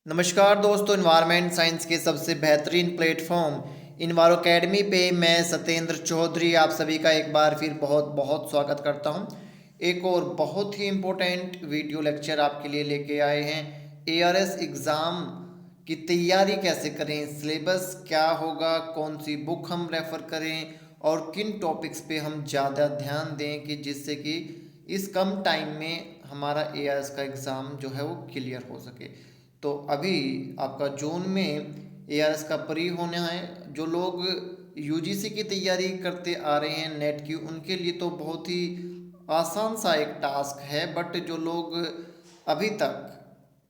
नमस्कार दोस्तों, environment science के सबसे बेहतरीन प्लेटफॉर्म इन्वायरो अकेडमी पे मैं सत्येंद्र चौधरी आप सभी का एक बार फिर बहुत बहुत स्वागत करता हूं। एक और बहुत ही इम्पोर्टेंट वीडियो लेक्चर आपके लिए लेके आए हैं। एआरएस एग्ज़ाम की तैयारी कैसे करें, सिलेबस क्या होगा, कौन सी बुक हम रेफ़र करें और किन टॉपिक्स पे हम ज़्यादा ध्यान दें कि जिससे कि इस कम टाइम में हमारा एआरएस का एग्ज़ाम जो है वो क्लियर हो सके। तो अभी आपका जून में एआरएस का प्री होना है। जो लोग यूजीसी की तैयारी करते आ रहे हैं नेट की, उनके लिए तो बहुत ही आसान सा एक टास्क है। बट जो लोग अभी तक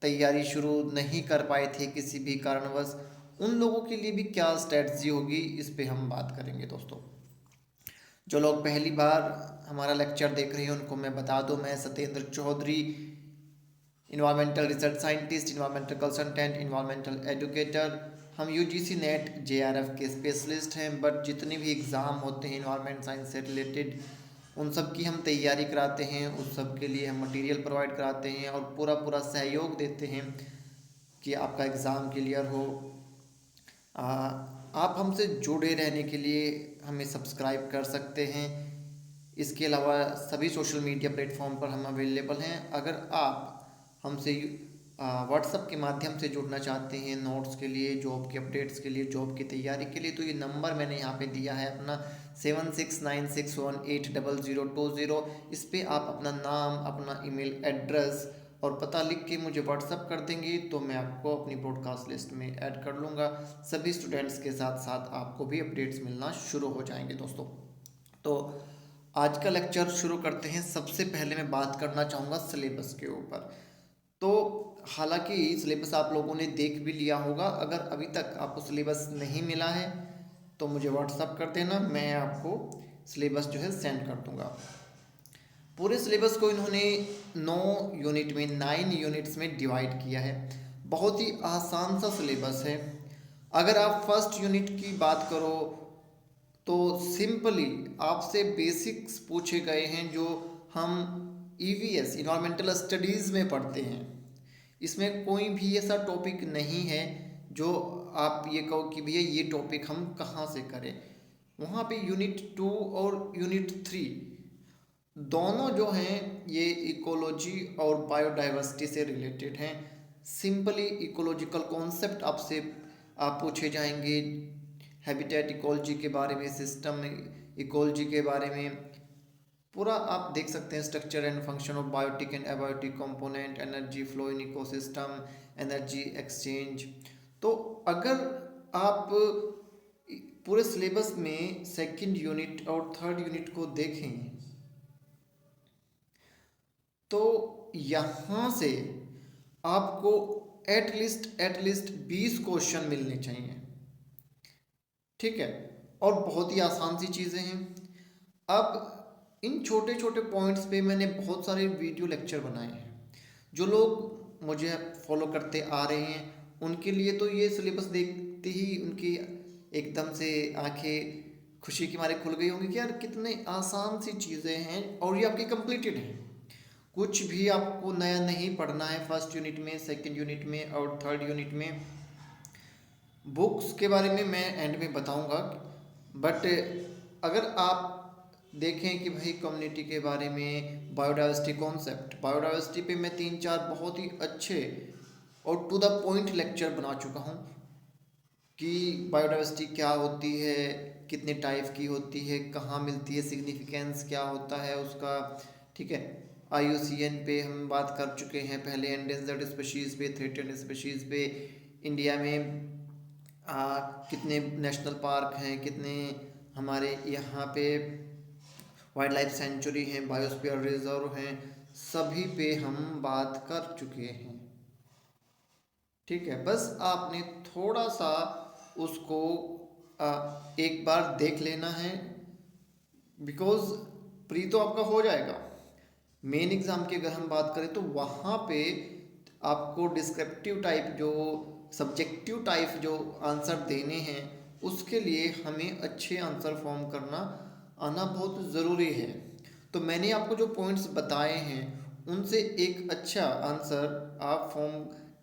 तैयारी शुरू नहीं कर पाए थे किसी भी कारणवश, उन लोगों के लिए भी क्या स्ट्रेटजी होगी, इस पे हम बात करेंगे दोस्तों। जो लोग पहली बार हमारा लेक्चर देख रहे हैं उनको मैं बता दूं, मैं Satyendra Chaudhary environmental research scientist, environmental consultant, environmental educator. हम यूजीसी नेट जेआरएफ के स्पेशलिस्ट हैं। बट जितने भी एग्ज़ाम होते हैं इन्वायरमेंट साइंस से रिलेटेड, उन सब की हम तैयारी कराते हैं, उस सब के लिए हम मटेरियल प्रोवाइड कराते हैं और पूरा पूरा सहयोग देते हैं कि आपका एग्ज़ाम क्लियर हो। आप हमसे जुड़े रहने के लिए हमें सब्सक्राइब कर सकते हैं। इसके अलावा सभी सोशल मीडिया प्लेटफॉर्म पर हम अवेलेबल हैं। अगर आप हमसे व्हाट्सएप के माध्यम से जुड़ना चाहते हैं नोट्स के लिए, जॉब के अपडेट्स के लिए, जॉब की तैयारी के लिए, तो ये नंबर मैंने यहाँ पे दिया है अपना 7696180020। इस पर आप अपना नाम, अपना ईमेल एड्रेस और पता लिख के मुझे व्हाट्सअप कर देंगे तो मैं आपको अपनी ब्रॉडकास्ट लिस्ट में ऐड कर लूँगा। सभी स्टूडेंट्स के साथ साथ आपको भी अपडेट्स मिलना शुरू हो जाएंगे दोस्तों। तो आज का लेक्चर शुरू करते हैं। सबसे पहले मैं बात करना चाहूँगा सिलेबस के ऊपर। तो हालांकि सिलेबस आप लोगों ने देख भी लिया होगा। अगर अभी तक आपको सिलेबस नहीं मिला है तो मुझे व्हाट्सअप कर देना, मैं आपको सिलेबस जो है सेंड कर दूँगा। पूरे सिलेबस को इन्होंने 9 यूनिट में, 9 यूनिट्स में डिवाइड किया है। बहुत ही आसान सा सिलेबस है। अगर आप फर्स्ट यूनिट की बात करो तो सिंपली आपसे बेसिक्स पूछे गए हैं जो हम ईवीएस इन्वायरमेंटल स्टडीज़ में पढ़ते हैं। इसमें कोई भी ऐसा टॉपिक नहीं है जो आप ये कहो कि भैया ये टॉपिक हम कहाँ से करें। वहाँ पे यूनिट 2 और यूनिट 3 दोनों जो हैं ये इकोलॉजी और बायोडाइवर्सिटी से रिलेटेड हैं। सिंपली इकोलॉजिकल कॉन्सेप्ट आपसे आप पूछे जाएंगे, हैबिटेट इकोलॉजी के बारे में, सिस्टम इकोलॉजी के बारे में पूरा आप देख सकते हैं। Structure and function of biotic and abiotic component, energy flow in ecosystem, energy exchange. तो अगर आप पूरे सिलेबस में सेकंड यूनिट और थर्ड यूनिट को देखें तो यहाँ से आपको एटलीस्ट 20 क्वेश्चन मिलने चाहिए। ठीक है, और बहुत ही आसान सी चीज़ें हैं। अब इन छोटे छोटे पॉइंट्स पे मैंने बहुत सारे वीडियो लेक्चर बनाए हैं। जो लोग मुझे फॉलो करते आ रहे हैं उनके लिए तो ये सिलेबस देखते ही उनकी एकदम से आंखें खुशी के मारे खुल गई होंगी कि यार कितने आसान सी चीज़ें हैं और ये आपकी कंप्लीटेड हैं। कुछ भी आपको नया नहीं पढ़ना है फर्स्ट यूनिट में, सेकंड यूनिट में और थर्ड यूनिट में। बुक्स के बारे में मैं एंड में बताऊंगा। बट अगर आप देखें कि भाई कम्युनिटी के बारे में, बायोडाइवर्सिटी कॉन्सेप्ट, बायोडाइवर्सिटी पे मैं 3-4 बहुत ही अच्छे और टू द पॉइंट लेक्चर बना चुका हूँ कि बायोडाइवर्सिटी क्या होती है, कितने टाइप की होती है, कहाँ मिलती है, सिग्निफिकेंस क्या होता है उसका। ठीक है, IUCN पे हम बात कर चुके हैं पहले, एंडेंजर्ड स्पीशीज़ पे, थ्रेटेंड स्पीशीज़ पे। इंडिया में कितने नेशनल पार्क हैं, कितने हमारे यहाँ पे वाइल्ड लाइफ सेंचुरी हैं, बायोस्फीयर रिजर्व हैं, सभी पे हम बात कर चुके हैं। ठीक है, बस आपने थोड़ा सा उसको एक बार देख लेना है। बिकॉज प्री तो आपका हो जाएगा, मेन एग्ज़ाम की अगर हम बात करें तो वहाँ पे आपको डिस्क्रिप्टिव टाइप जो, सब्जेक्टिव टाइप जो आंसर देने हैं उसके लिए हमें अच्छे आंसर फॉर्म करना आना बहुत ज़रूरी है। तो मैंने आपको जो पॉइंट्स बताए हैं उनसे एक अच्छा आंसर आप फॉर्म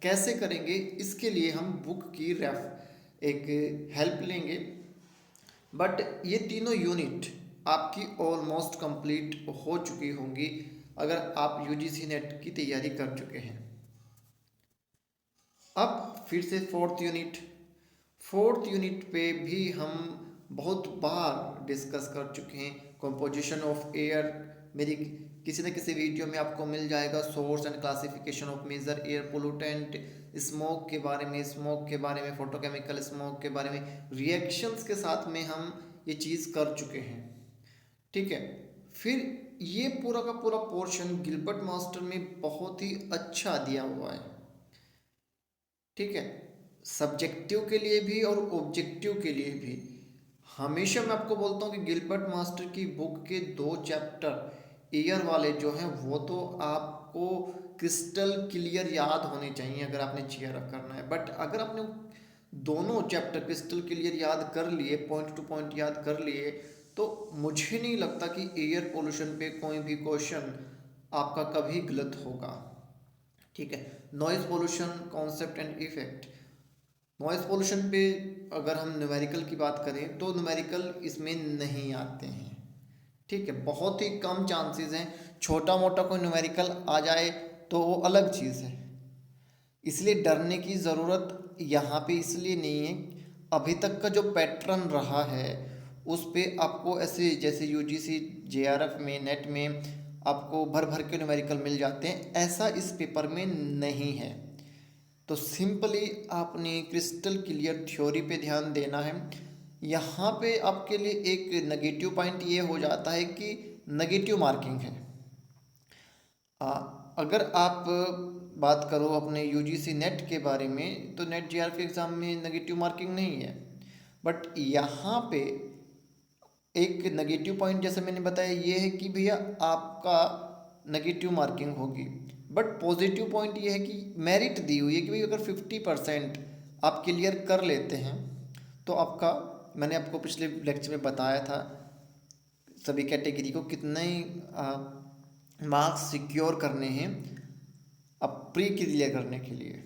कैसे करेंगे, इसके लिए हम बुक की रेफ एक हेल्प लेंगे। बट ये तीनों यूनिट आपकी ऑलमोस्ट कंप्लीट हो चुकी होंगी अगर आप यूजीसी नेट की तैयारी कर चुके हैं। अब फिर से फोर्थ यूनिट पे भी हम बहुत बार डिस्कस कर चुके हैं। कंपोजिशन ऑफ एयर मेरी किसी न किसी वीडियो में आपको मिल जाएगा। Source and classification of major air pollutant, smoke के बारे में, फोटोकेमिकल स्मोक के बारे में, रिएक्शंस के साथ में हम ये चीज़ कर चुके हैं। ठीक है, फिर ये पूरा का पूरा पोर्शन गिलबर्ट मास्टर में बहुत ही अच्छा दिया हुआ है। ठीक है, सब्जेक्टिव के लिए भी और ऑब्जेक्टिव के लिए भी। हमेशा मैं आपको बोलता हूँ कि गिलबर्ट मास्टर की बुक के 2 चैप्टर एयर वाले जो हैं वो तो आपको क्रिस्टल क्लियर याद होने चाहिए अगर आपने चेयर अप करना है। बट अगर आपने दोनों चैप्टर क्रिस्टल क्लियर याद कर लिए, पॉइंट टू पॉइंट याद कर लिए, तो मुझे नहीं लगता कि एयर पोल्यूशन पे कोई भी क्वेश्चन आपका कभी गलत होगा। ठीक है, noise pollution concept and effect. Noise pollution पे अगर हम न्यूमेरिकल की बात करें तो न्यूमेरिकल इसमें नहीं आते हैं। ठीक है, बहुत ही कम चांसेस हैं। छोटा मोटा कोई न्यूमेरिकल आ जाए तो वो अलग चीज़ है, इसलिए डरने की ज़रूरत यहाँ पे इसलिए नहीं है। अभी तक का जो पैटर्न रहा है उस पे आपको ऐसे जैसे यूजीसी जेआरएफ में नेट में आपको भर भर के न्यूमेरिकल मिल जाते हैं, ऐसा इस पेपर में नहीं है। तो सिंपली आपने क्रिस्टल क्लियर थ्योरी पे ध्यान देना है। यहाँ पे आपके लिए एक नेगेटिव पॉइंट ये हो जाता है कि नेगेटिव मार्किंग है। अगर आप बात करो अपने यूजीसी नेट के बारे में तो नेट जेआरएफ एग्ज़ाम में नेगेटिव मार्किंग नहीं है। बट यहाँ पे एक नेगेटिव पॉइंट जैसे मैंने बताया ये है कि भैया आपका नेगेटिव मार्किंग होगी। बट पॉजिटिव पॉइंट ये है कि मेरिट दी हुई है कि भाई अगर 50% आप क्लियर कर लेते हैं तो आपका, मैंने आपको पिछले लेक्चर में बताया था सभी कैटेगरी को कितने मार्क्स सिक्योर करने हैं अब प्री क्लियर करने के लिए।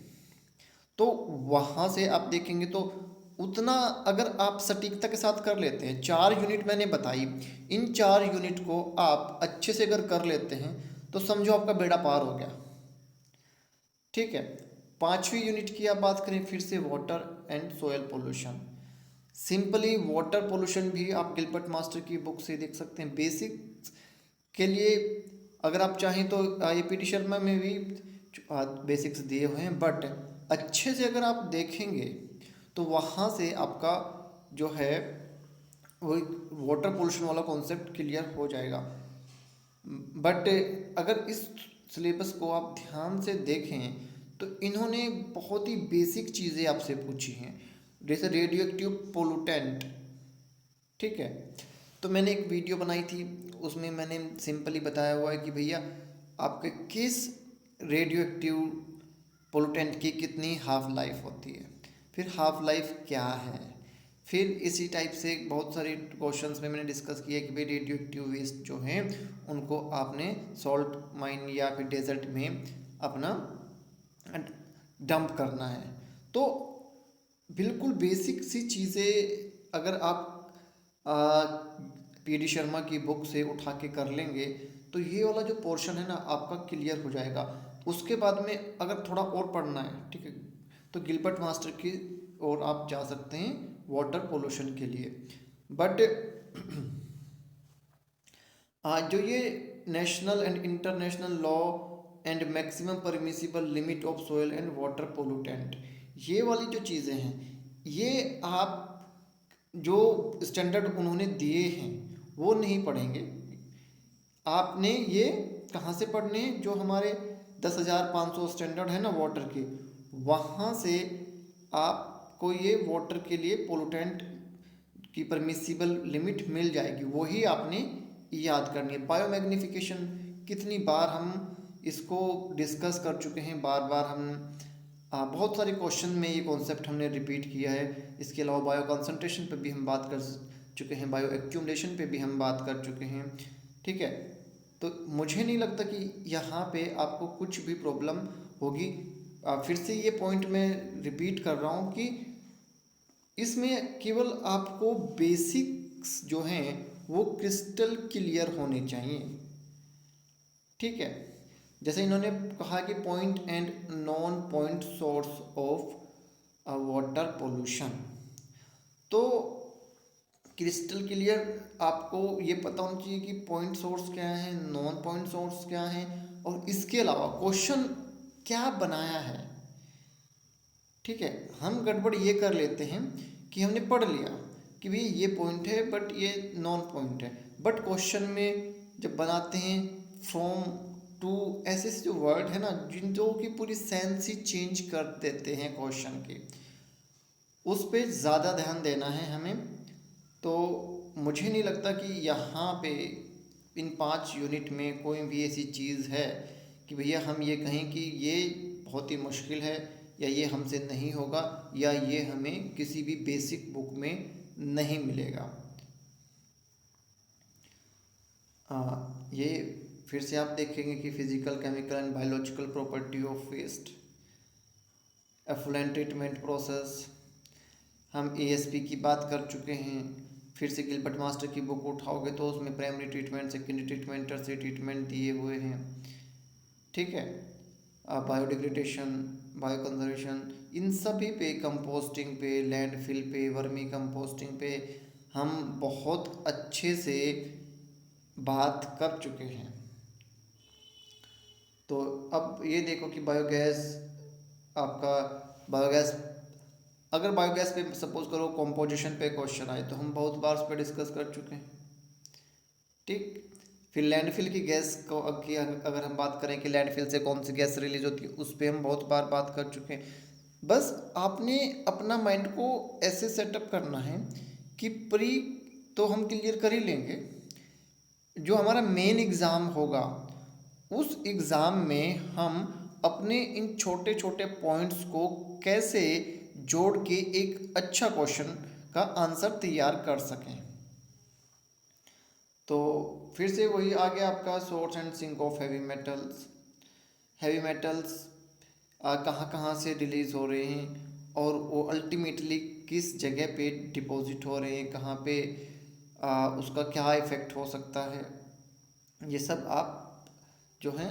तो वहाँ से आप देखेंगे तो उतना अगर आप सटीकता के साथ कर लेते हैं, 4 यूनिट मैंने बताई, इन 4 यूनिट को आप अच्छे से अगर कर लेते हैं तो समझो आपका बेड़ा पार हो गया। ठीक है, 5वीं यूनिट की आप बात करें फिर से water and soil pollution. Simply water pollution भी आप गिलबर्ट मास्टर की बुक से देख सकते हैं। बेसिक के लिए अगर आप चाहें तो APT शर्मा में भी बेसिक्स दिए हुए हैं, बट अच्छे से अगर आप देखेंगे तो वहाँ से आपका जो है वो वाटर पोल्यूशन वाला कॉन्सेप्ट क्लियर हो जाएगा। बट अगर इस सिलेबस को आप ध्यान से देखें तो इन्होंने बहुत ही बेसिक चीज़ें आपसे पूछी हैं, जैसे रेडियो एक्टिव पोल्यूटेंट। ठीक है, तो मैंने एक वीडियो बनाई थी उसमें मैंने सिंपली बताया हुआ है कि भैया आपके किस रेडियो एक्टिव पोल्यूटेंट की कितनी हाफ लाइफ होती है, फिर हाफ लाइफ क्या है। फिर इसी टाइप से बहुत सारे क्वेश्चंस में मैंने डिस्कस किया कि भाई रेडियो एक्टिव वेस्ट जो हैं उनको आपने सॉल्ट माइन या फिर डेजर्ट में अपना डंप करना है। तो बिल्कुल बेसिक सी चीज़ें अगर आप PD शर्मा की बुक से उठा के कर लेंगे तो ये वाला जो पोर्शन है ना आपका क्लियर हो जाएगा। उसके बाद में अगर थोड़ा और पढ़ना है, ठीक है, तो गिलबर्ट मास्टर की ओर आप जा सकते हैं वाटर पोल्यूशन के लिए। बट जो ये national and international law and maximum permissible limit of soil and water pollutant, ये वाली जो चीज़ें हैं ये आप जो स्टैंडर्ड उन्होंने दिए हैं वो नहीं पढ़ेंगे। आपने ये कहाँ से पढ़ने हैं, जो हमारे 10,500 स्टैंडर्ड है ना वाटर के, वहाँ से आपको ये वाटर के लिए पोल्यूटेंट की परमिसिबल लिमिट मिल जाएगी, वही आपने याद करनी है। बायोमैग्निफिकेशन कितनी बार हम इसको डिस्कस कर चुके हैं, बार बार हम बहुत सारे क्वेश्चन में ये कॉन्सेप्ट हमने रिपीट किया है। इसके अलावा बायो कंसंट्रेशन पे भी हम बात कर चुके हैं, बायो एक्यूमुलेशन पे भी हम बात कर चुके हैं। ठीक है, तो मुझे नहीं लगता कि यहाँ पे आपको कुछ भी प्रॉब्लम होगी। फिर से ये पॉइंट मैं रिपीट कर रहा हूँ कि इसमें केवल आपको बेसिक्स जो हैं वो क्रिस्टल क्लियर होने चाहिए। ठीक है, जैसे इन्होंने कहा कि point and non point source of water pollution, तो क्रिस्टल क्लियर आपको ये पता होना चाहिए कि पॉइंट सोर्स क्या है, नॉन पॉइंट सोर्स क्या है, और इसके अलावा क्वेश्चन क्या बनाया है। ठीक है, हम गड़बड़ ये कर लेते हैं कि हमने पढ़ लिया कि भाई ये पॉइंट है बट ये नॉन पॉइंट है, बट क्वेश्चन में जब बनाते हैं फ्रॉम टू ऐसे ऐसे जो वर्ड है ना जिन जो की पूरी सेंस ही चेंज कर देते हैं क्वेश्चन की, उस पे ज़्यादा ध्यान देना है हमें। तो मुझे नहीं लगता कि यहाँ पे इन 5 यूनिट में कोई भी ऐसी चीज़ है कि भैया हम ये कहें कि ये बहुत ही मुश्किल है या ये हमसे नहीं होगा या ये हमें किसी भी बेसिक बुक में नहीं मिलेगा। ये फिर से आप देखेंगे कि physical, chemical and biological property of waste, effluent treatment process, हम एएसपी की बात कर चुके हैं। फिर से गिलबर्ट मास्टर की बुक उठाओगे तो उसमें primary treatment, secondary treatment, tertiary treatment दिए हुए हैं। ठीक है, बायोडिग्रेडेशन, बायो कंजर्वेशन, इन सभी पे, कंपोस्टिंग पे, लैंडफिल पे, वर्मी कंपोस्टिंग पे हम बहुत अच्छे से बात कर चुके हैं। तो अब ये देखो कि बायोगैस, आपका बायोगैस, अगर बायोगैस पे सपोज करो कंपोजिशन पे क्वेश्चन आए तो हम बहुत बार उस पर डिस्कस कर चुके हैं। ठीक, फिर लैंडफिल की गैस को की अगर हम बात करें कि लैंडफिल से कौन सी गैस रिलीज होती है, उस पर हम बहुत बार बात कर चुके हैं। बस आपने अपना माइंड को ऐसे सेटअप करना है कि प्री तो हम क्लियर कर ही लेंगे, जो हमारा मेन एग्ज़ाम होगा उस एग्ज़ाम में हम अपने इन छोटे छोटे पॉइंट्स को कैसे जोड़ के एक अच्छा क्वेश्चन का आंसर तैयार कर सकें। तो फिर से वही आ गया आपका source and sink of heavy metals. Heavy metals कहाँ कहाँ से रिलीज़ हो रहे हैं और वो अल्टीमेटली किस जगह पे डिपॉजिट हो रहे हैं, कहाँ पे उसका क्या इफ़ेक्ट हो सकता है, ये सब आप जो हैं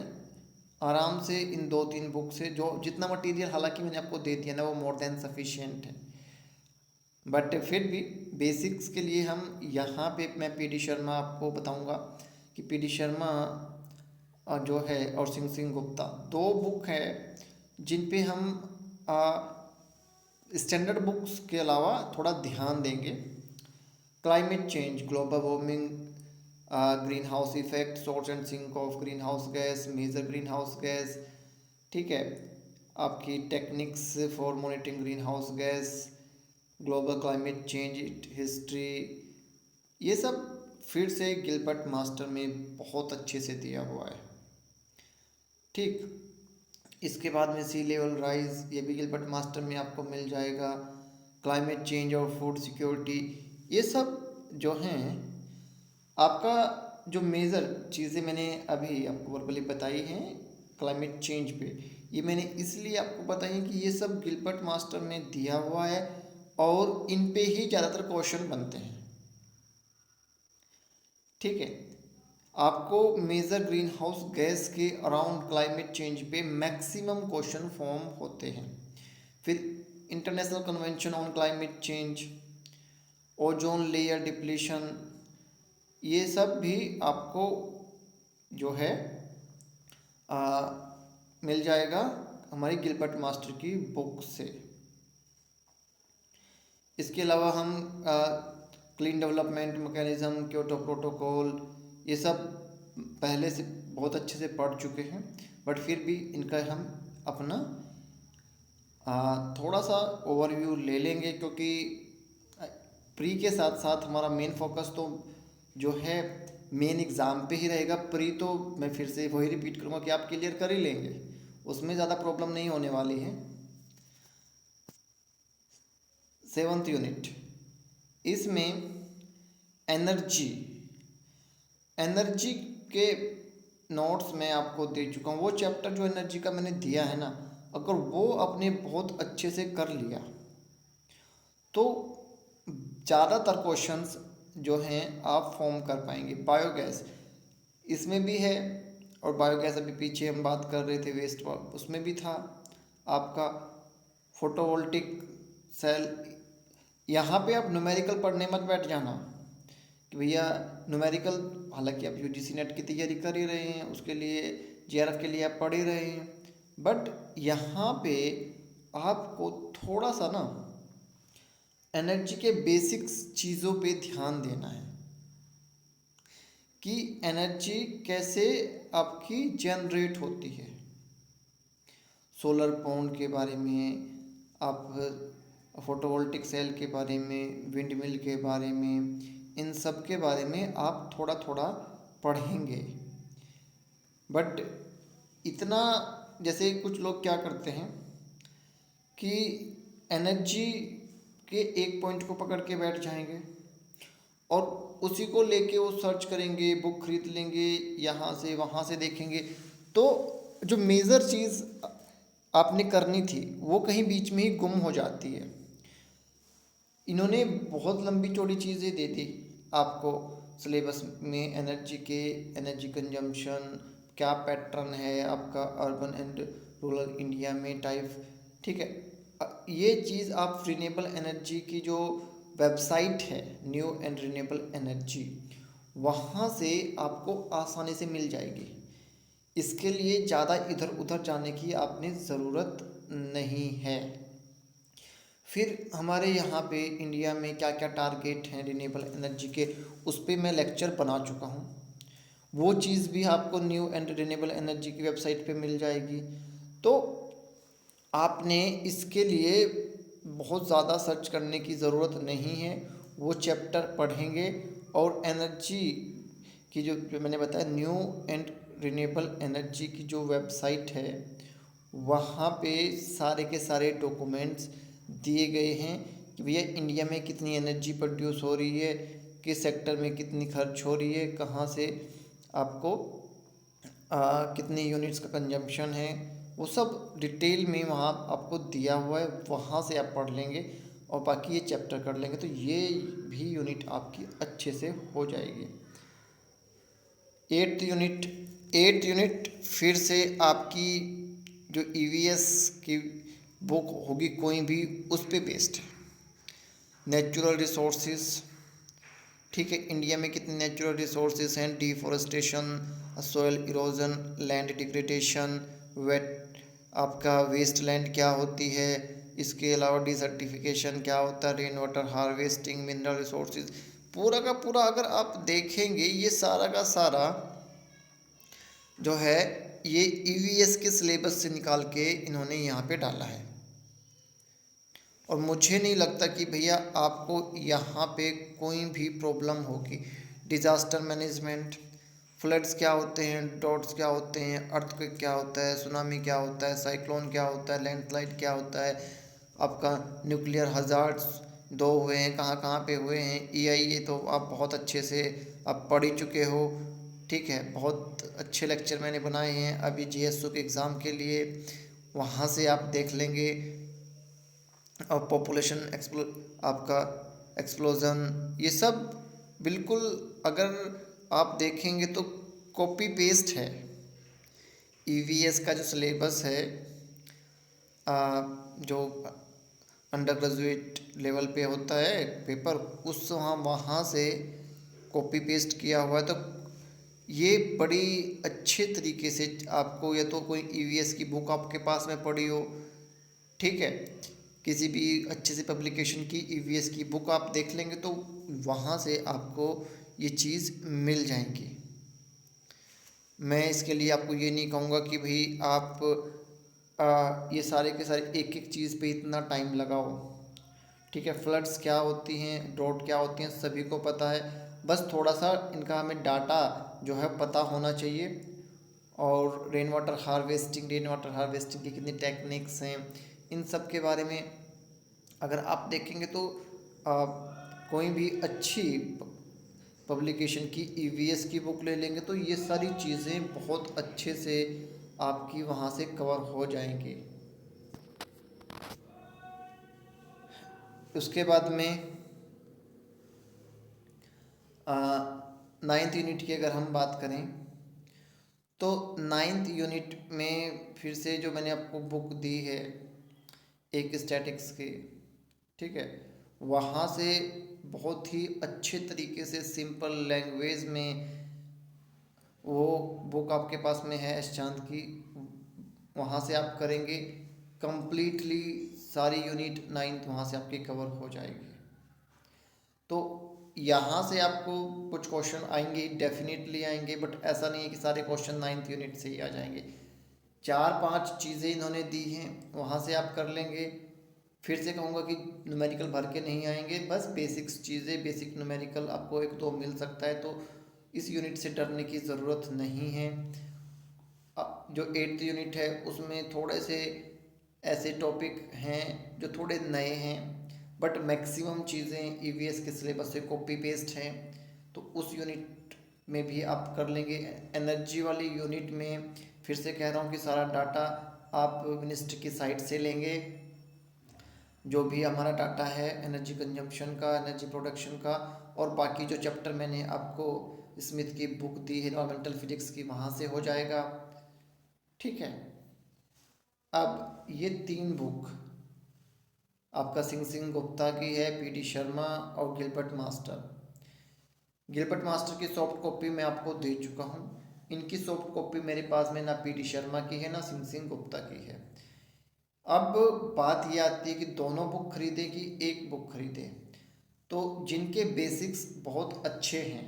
आराम से इन 2-3 बुक से जो जितना मटेरियल हालांकि मैंने आपको दे दिया ना वो मोर देन सफिशिएंट है, बट फिर भी बेसिक्स के लिए हम यहाँ पे मैं पीडी शर्मा आपको बताऊंगा कि पीडी शर्मा जो है और सिंह सिंह गुप्ता, 2 बुक है जिन पे हम स्टैंडर्ड बुक्स के अलावा थोड़ा ध्यान देंगे। Climate change, global warming, greenhouse effect, source and sink of greenhouse gas, major greenhouse gas, ठीक है, आपकी techniques for monitoring greenhouse gas, global climate change history, ये सब फिर से गिलबर्ट मास्टर में बहुत अच्छे से दिया हुआ है। ठीक, इसके बाद में सी लेवल राइज, ये भी गिलबर्ट मास्टर में आपको मिल जाएगा। क्लाइमेट चेंज और फूड सिक्योरिटी, ये सब जो हैं आपका जो मेजर चीज़ें मैंने अभी आपको वर्बली बताई हैं क्लाइमेट चेंज पे, ये मैंने इसलिए आपको बताई है कि ये सब गिलबर्ट मास्टर में दिया हुआ है और इन पे ही ज़्यादातर क्वेश्चन बनते हैं। ठीक है, आपको मेजर ग्रीन हाउस गैस के अराउंड क्लाइमेट चेंज पे मैक्सिमम क्वेश्चन फॉर्म होते हैं। फिर international convention on climate change, ozone layer depletion, ये सब भी आपको जो है मिल जाएगा हमारी गिलबर्ट मास्टर की बुक से। इसके अलावा हम clean development mechanism, Kyoto protocol, ये सब पहले से बहुत अच्छे से पढ़ चुके हैं, बट फिर भी इनका हम अपना थोड़ा सा ओवरव्यू ले लेंगे क्योंकि प्री के साथ साथ हमारा मेन फोकस तो जो है मेन एग्ज़ाम पे ही रहेगा। प्री तो मैं फिर से वही रिपीट करूँगा कि आप क्लियर कर ही लेंगे, उसमें ज़्यादा प्रॉब्लम नहीं होने वाली है। 7th यूनिट, इसमें एनर्जी, एनर्जी के नोट्स मैं आपको दे चुका हूँ। वो चैप्टर जो एनर्जी का मैंने दिया है ना, अगर वो आपने बहुत अच्छे से कर लिया तो ज़्यादातर क्वेश्चंस जो हैं आप फॉर्म कर पाएंगे। बायोगैस इसमें भी है, और बायोगैस अभी पीछे हम बात कर रहे थे वेस्ट उसमें भी था आपका फोटोवोल्टिक सेल। यहाँ पे आप न्यूमेरिकल पढ़ने मत बैठ जाना कि भैया न्यूमेरिकल, हालांकि आप यूजीसी नेट की तैयारी कर ही रहे हैं, उसके लिए जीआरएफ के लिए आप पढ़ ही रहे हैं, बट यहाँ पे आपको थोड़ा सा ना एनर्जी के बेसिक्स चीज़ों पे ध्यान देना है कि एनर्जी कैसे आपकी जनरेट होती है। सोलर पाउंड के बारे में, आप फोटोवोल्टिक सेल के बारे में, विंड मिल के बारे में, इन सब के बारे में आप थोड़ा थोड़ा पढ़ेंगे। बट इतना, जैसे कुछ लोग क्या करते हैं कि एनर्जी के एक पॉइंट को पकड़ के बैठ जाएंगे और उसी को लेके वो सर्च करेंगे, बुक खरीद लेंगे, यहाँ से वहाँ से देखेंगे, तो जो मेजर चीज़ आपने करनी थी वो कहीं बीच में ही गुम हो जाती है। इन्होंने बहुत लंबी चौड़ी चीज़ें दे दी आपको सिलेबस में, एनर्जी के, एनर्जी कंजम्पशन क्या पैटर्न है आपका अर्बन एंड रूरल इंडिया में टाइप, ठीक है। ये चीज़ आप रिन्यूएबल एनर्जी की जो वेबसाइट है न्यू एंड रिन्यूएबल एनर्जी, वहाँ से आपको आसानी से मिल जाएगी। इसके लिए ज़्यादा इधर उधर जाने की आपने ज़रूरत नहीं है। फिर हमारे यहाँ पे इंडिया में क्या क्या टारगेट हैं रिन्यूएबल एनर्जी के, उस पर मैं लेक्चर बना चुका हूँ, वो चीज़ भी आपको न्यू एंड रिन्यूएबल एनर्जी की वेबसाइट पे मिल जाएगी। तो आपने इसके लिए बहुत ज़्यादा सर्च करने की ज़रूरत नहीं है, वो चैप्टर पढ़ेंगे और एनर्जी की जो मैंने बताया न्यू एंड रिन्यूएबल एनर्जी की जो वेबसाइट है, वहाँ पे सारे के सारे डॉक्यूमेंट्स दिए गए हैं कि भैया इंडिया में कितनी एनर्जी प्रोड्यूस हो रही है, किस सेक्टर में कितनी खर्च हो रही है, कहाँ से आपको कितनी यूनिट्स का कंजम्पशन है, वो सब डिटेल में वहाँ आपको दिया हुआ है, वहाँ से आप पढ़ लेंगे और बाकी ये चैप्टर कर लेंगे तो ये भी यूनिट आपकी अच्छे से हो जाएगी। एट्थ यूनिट फिर से आपकी जो ईवीएस की बुक होगी कोई भी, उस पे बेस्ड है। नेचुरल रिसोर्सेज, ठीक है, इंडिया में कितने नेचुरल रिसोर्सेज हैं, deforestation, soil erosion, land degradation, wet आपका वेस्ट लैंड क्या होती है, इसके अलावा डिसर्टिफिकेशन क्या होता है, rain water harvesting, mineral resources, पूरा का पूरा अगर आप देखेंगे ये सारा का सारा जो है ये ईवीएस के सिलेबस से निकाल के इन्होंने यहाँ पे डाला है। और मुझे नहीं लगता कि भैया आपको यहाँ पे कोई भी प्रॉब्लम होगी। डिज़ास्टर मैनेजमेंट, फ्लड्स क्या होते हैं, ड्रॉट्स क्या होते हैं, अर्थक्वेक क्या होता है, सुनामी क्या होता है, साइक्लोन क्या होता है, लैंडस्लाइड क्या होता है, आपका न्यूक्लियर हज़ार्ड्स 2 हुए हैं, कहाँ कहाँ पे हुए हैं, ईआईए तो आप बहुत अच्छे से आप पढ़ ही चुके हो, ठीक है, बहुत अच्छे लेक्चर मैंने बनाए हैं अभी जीएसओ के एग्ज़ाम के लिए, वहाँ से आप देख लेंगे। और पॉपुलेशन आपका एक्सप्लोज़न, ये सब बिल्कुल अगर आप देखेंगे तो कॉपी पेस्ट है। ईवीएस का जो सिलेबस है जो अंडर ग्रेजुएट लेवल पे होता है पेपर, उस वहाँ से कॉपी पेस्ट किया हुआ है। तो ये बड़ी अच्छे तरीके से आपको, या तो कोई ईवीएस की बुक आपके पास में पड़ी हो, ठीक है, किसी भी अच्छे से पब्लिकेशन की ईवीएस की बुक आप देख लेंगे तो वहाँ से आपको ये चीज़ मिल जाएंगी। मैं इसके लिए आपको ये नहीं कहूँगा कि भाई आप ये सारे के सारे एक एक चीज़ पे इतना टाइम लगाओ, ठीक है। फ्लड्स क्या होती हैं, ड्रॉट क्या होती हैं, सभी को पता है, बस थोड़ा सा इनका हमें डाटा जो है पता होना चाहिए। और रेन वाटर हार्वेस्टिंग की कितनी टेक्निक्स हैं, इन सब के बारे में अगर आप देखेंगे तो कोई भी अच्छी पब्लिकेशन की ईवीएस की बुक ले लेंगे तो ये सारी चीज़ें बहुत अच्छे से आपकी वहाँ से कवर हो जाएंगी। उसके बाद में 9th यूनिट की अगर हम बात करें तो 9th यूनिट में फिर से जो मैंने आपको बुक दी है एक स्टैटिक्स की, ठीक है, वहाँ से बहुत ही अच्छे तरीके से सिंपल लैंग्वेज में वो बुक आपके पास में है एस चांद की, वहाँ से आप करेंगे कंप्लीटली सारी यूनिट 9th वहाँ से आपकी कवर हो जाएगी। तो यहाँ से आपको कुछ क्वेश्चन आएंगे, डेफिनेटली आएंगे, बट ऐसा नहीं है कि सारे क्वेश्चन 9th यूनिट से ही आ जाएंगे। 4-5 चीज़ें इन्होंने दी हैं, वहाँ से आप कर लेंगे। फिर से कहूँगा कि न्यूमेरिकल भर के नहीं आएंगे, बस बेसिक्स चीज़ें, बेसिक न्यूमेरिकल आपको 1-2 मिल सकता है, तो इस यूनिट से डरने की ज़रूरत नहीं है। जो 8th यूनिट है उसमें थोड़े से ऐसे टॉपिक हैं जो थोड़े नए हैं, बट मैक्सिमम चीज़ें ईवीएस के सिलेबस से कॉपी पेस्ट हैं, तो उस यूनिट में भी आप कर लेंगे। एनर्जी वाली यूनिट में फिर से कह रहा हूँ कि सारा डाटा आप मिनिस्ट्री की साइट से लेंगे, जो भी हमारा डाटा है एनर्जी कंजम्पशन का, एनर्जी प्रोडक्शन का, और बाकी जो चैप्टर मैंने आपको स्मिथ की बुक दी है एनवायरमेंटल फिजिक्स की, वहाँ से हो जाएगा, ठीक है। अब ये 3 बुक आपका सिंह गुप्ता की है, पीडी शर्मा और गिलबर्ट मास्टर। गिलबर्ट मास्टर की सॉफ्ट कॉपी मैं आपको दे चुका हूँ, इनकी सॉफ्ट कॉपी मेरे पास में ना पीडी शर्मा की है ना सिंह गुप्ता की है। अब बात ये आती है कि दोनों बुक खरीदे कि एक बुक खरीदे, तो जिनके बेसिक्स बहुत अच्छे हैं,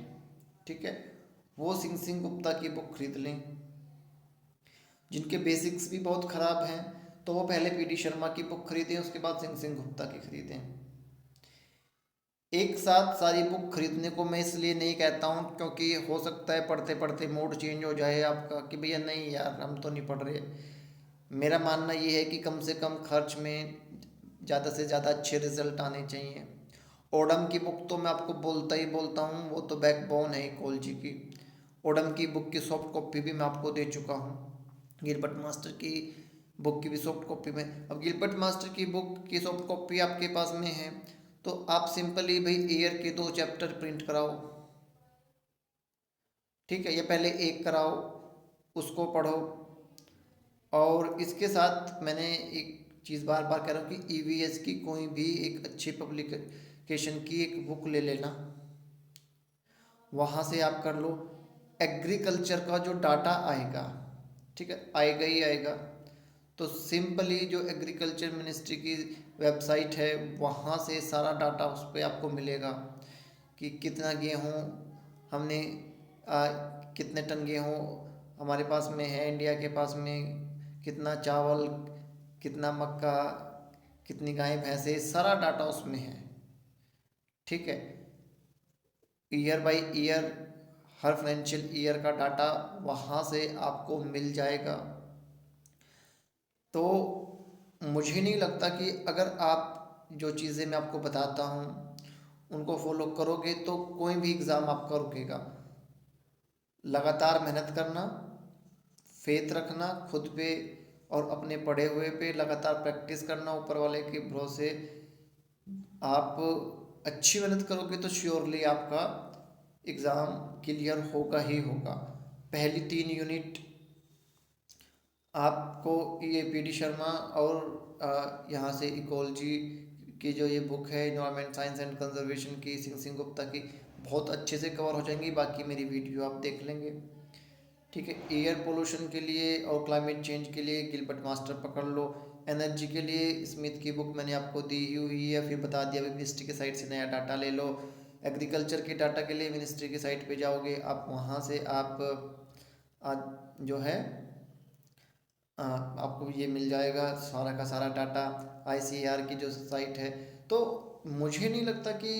ठीक है, वो सिंह गुप्ता की बुक खरीद लें। जिनके बेसिक्स भी बहुत ख़राब हैं तो वो पहले पीडी शर्मा की बुक खरीदें, उसके बाद सिंह गुप्ता की खरीदें। एक साथ सारी बुक खरीदने को मैं इसलिए नहीं कहता हूँ क्योंकि हो सकता है पढ़ते पढ़ते मूड चेंज हो जाए आपका कि भैया नहीं यार हम तो नहीं पढ़ रहे। मेरा मानना ये है कि कम से कम खर्च में ज़्यादा से ज़्यादा अच्छे रिजल्ट आने चाहिए। ओडम की बुक तो मैं आपको बोलता ही बोलता हूँ, वो तो बैकबोन है इकोलॉजी की। ओडम की बुक की सॉफ्ट कॉपी भी मैं आपको दे चुका हूँ, गिलबर्ट मास्टर की बुक की भी सॉफ्ट कॉपी में। अब गिलबर्ट मास्टर की बुक की सॉफ्ट कॉपी आपके पास में है तो आप सिंपली भाई ईयर के 2 चैप्टर प्रिंट कराओ, ठीक है, या पहले एक कराओ, उसको पढ़ो। और इसके साथ मैंने एक चीज़ बार बार कह रहा हूँ कि ईवीएस की कोई भी एक अच्छी पब्लिकेशन की एक बुक ले लेना, वहाँ से आप कर लो। एग्रीकल्चर का जो डाटा आएगा, ठीक है, आएगा ही आएगा, तो सिंपली जो एग्रीकल्चर मिनिस्ट्री की वेबसाइट है वहाँ से सारा डाटा उस पर आपको मिलेगा कि कितना गेहूँ हमने कितने टन गेहूँ हमारे पास में है, इंडिया के पास में कितना चावल, कितना मक्का, कितनी गाय भैंसे, सारा डाटा उसमें है, ठीक है। Year by year her financial year का डाटा वहाँ से आपको मिल जाएगा। तो मुझे नहीं लगता कि अगर आप जो चीज़ें मैं आपको बताता हूँ उनको फॉलो करोगे तो कोई भी एग्ज़ाम आपका रुकेगा। लगातार मेहनत करना, फेथ रखना खुद पे और अपने पढ़े हुए पे, लगातार प्रैक्टिस करना, ऊपर वाले के भरोसे आप अच्छी मेहनत करोगे तो श्योरली आपका एग्ज़ाम क्लियर होगा ही होगा। पहली 3 यूनिट आपको ये पीडी शर्मा और यहाँ से इकोलॉजी की जो ये बुक है इन्वायरमेंट साइंस एंड कंजर्वेशन की सिंह गुप्ता की, बहुत अच्छे से कवर हो जाएंगी। बाकी मेरी वीडियो आप देख लेंगे, ठीक है। एयर पोल्यूशन के लिए और क्लाइमेट चेंज के लिए गिलबर्ट मास्टर पकड़ लो। एनर्जी के लिए स्मिथ की बुक मैंने आपको दी हुई है, फिर बता दिया मिनिस्ट्री की साइट से नया डाटा ले लो। एग्रीकल्चर के डाटा के लिए मिनिस्ट्री की साइट पे जाओगे आप, वहाँ से आप जो है आपको ये मिल जाएगा सारा का सारा डाटा, आईसीएआर की जो साइट है। तो मुझे नहीं लगता कि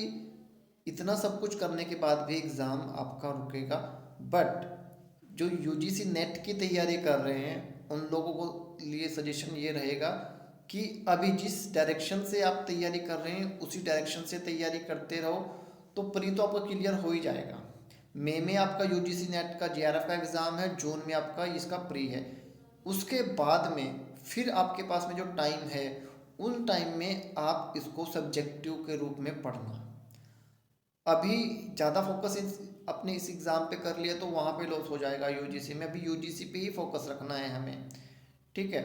इतना सब कुछ करने के बाद भी एग्ज़ाम आपका रुकेगा। बट जो यूजीसी नेट की तैयारी कर रहे हैं उन लोगों को लिए सजेशन ये रहेगा कि अभी जिस डायरेक्शन से आप तैयारी कर रहे हैं उसी डायरेक्शन से तैयारी करते रहो, तो प्री तो आपका क्लियर हो ही जाएगा। मई में आपका यूजीसी नेट का जेआरएफ का एग्ज़ाम है, जून में आपका इसका प्री है। उसके बाद में फिर आपके पास में जो टाइम है उन टाइम में आप इसको सब्जेक्टिव के रूप में पढ़ना। अभी ज़्यादा फोकस अपने इस एग्ज़ाम पे कर लिया तो वहाँ पे लॉस हो जाएगा यूजीसी में। अभी यूजीसी पे ही फोकस रखना है हमें, ठीक है।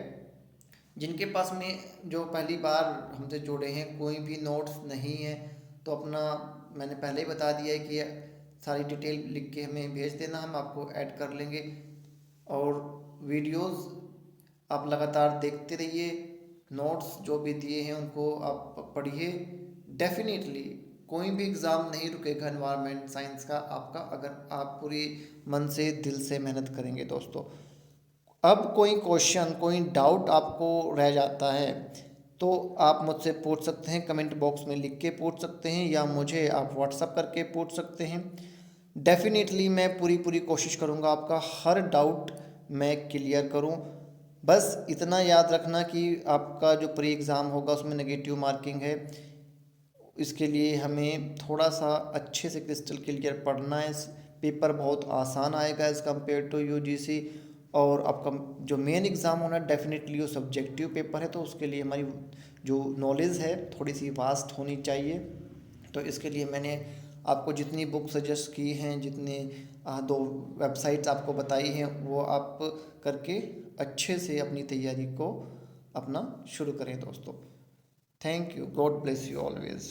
जिनके पास में जो पहली बार हमसे जुड़े हैं, कोई भी नोट्स नहीं है तो अपना, मैंने पहले ही बता दिया है कि सारी डिटेल लिख के हमें भेज देना, हम आपको ऐड कर लेंगे। और वीडियोस आप लगातार देखते रहिए, नोट्स जो भी दिए हैं उनको आप पढ़िए। डेफिनेटली कोई भी एग्ज़ाम नहीं रुकेगा एनवायरनमेंट साइंस का आपका, अगर आप पूरी मन से दिल से मेहनत करेंगे दोस्तों। अब कोई क्वेश्चन, कोई डाउट आपको रह जाता है तो आप मुझसे पूछ सकते हैं, कमेंट बॉक्स में लिख के पूछ सकते हैं, या मुझे आप व्हाट्सअप करके पूछ सकते हैं। डेफिनेटली मैं पूरी कोशिश करूँगा आपका हर डाउट मैं क्लियर करूँ। बस इतना याद रखना कि आपका जो प्री एग्ज़ाम होगा उसमें नेगेटिव मार्किंग है, इसके लिए हमें थोड़ा सा अच्छे से क्रिस्टल क्लियर पढ़ना है। पेपर बहुत आसान आएगा एज़ कम्पेयर टू यूजीसी। और आपका जो मेन एग्ज़ाम होना डेफिनेटली वो सब्जेक्टिव पेपर है, तो उसके लिए हमारी जो नॉलेज है थोड़ी सी वास्ट होनी चाहिए। तो इसके लिए मैंने आपको जितनी बुक सजेस्ट की हैं, जितने 2 वेबसाइट्स आपको बताई हैं, वो आप करके अच्छे से अपनी तैयारी को अपना शुरू करें दोस्तों। Thank you, God bless you always.